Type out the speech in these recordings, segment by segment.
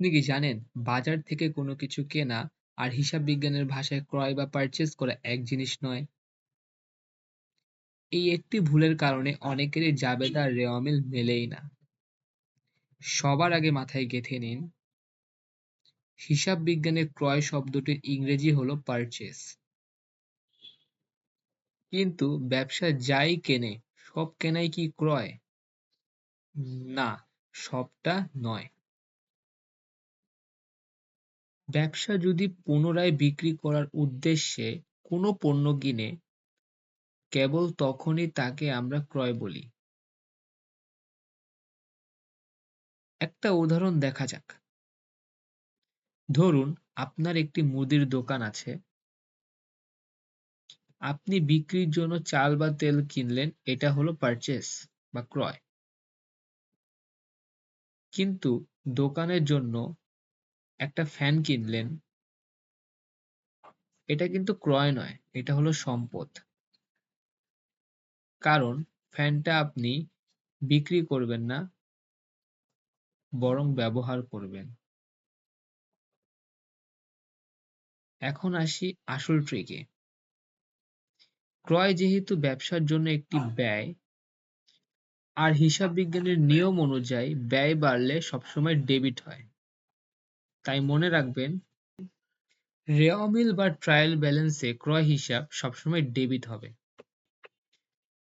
আপনি কি জানেন বাজার থেকে কোনো কিছু কেনা আর হিসাব বিজ্ঞানের ভাষায় ক্রয় বা পারচেজ করা এক জিনিস নয়? এই একটি ভুলের কারণে অনেকেরই জাবেদা আর রেওয়া মিল মেলেই না। সবার আগে মাথায় গেঁথে নিন, হিসাব বিজ্ঞানের ক্রয় শব্দটির ইংরেজি হলো পারচেজ। কিন্তু ব্যবসায় যাই কেনে সব কেনাই কি ক্রয়? না, সবটা নয়। ব্যবসা যদি পুনরায় বিক্রি করার উদ্দেশ্যে কোনো পণ্য কিনে, কেবল তখনই তাকে আমরা ক্রয় বলি। একটা উদাহরণ দেখা যাক। ধরুন আপনার একটি মুদির দোকান আছে। আপনি বিক্রির জন্য চাল বা তেল কিনলেন, এটা হলো পারচেজ বা ক্রয়। কিন্তু দোকানের জন্য একটা ফ্যান কিনলেন, এটা কিন্তু ক্রয় নয়, এটা হলো সম্পদ। কারণ ফ্যানটা আপনি বিক্রি করবেন না, বরং ব্যবহার করবেন। এখন আসি আসল ট্রিকে। ক্রয় যেহেতু ব্যবসার জন্য একটি ব্যয়, আর হিসাব বিজ্ঞানের নিয়ম অনুযায়ী ব্যয় বাড়লে সবসময় ডেবিট হয়। তাই মনে রাখবেন, রেওয়া মিল বা ট্রায়াল ব্যালেন্সে ক্রয় হিসাব সবসময় ডেবিট হবে।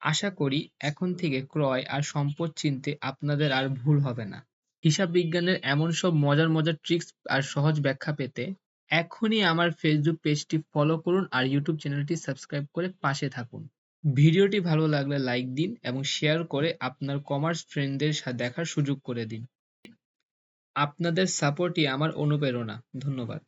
আশা করি এখন থেকে ক্রয় আর সম্পদ চিনতে আপনাদের আর ভুল হবে না। হিসাব বিজ্ঞানের এমন সব মজার মজার ট্রিক্স আর সহজ ব্যাখ্যা পেতে এখনই আমার ফেসবুক পেজটি ফলো করুন আর ইউটিউব চ্যানেলটি সাবস্ক্রাইব করে পাশে থাকুন। ভিডিওটি ভালো লাগলে লাইক দিন এবং শেয়ার করে আপনার কমার্স ফ্রেন্ডদের দেখার সুযোগ করে দিন। আপনাদের সাপোর্টই আমার অনুপ্রেরণা। ধন্যবাদ।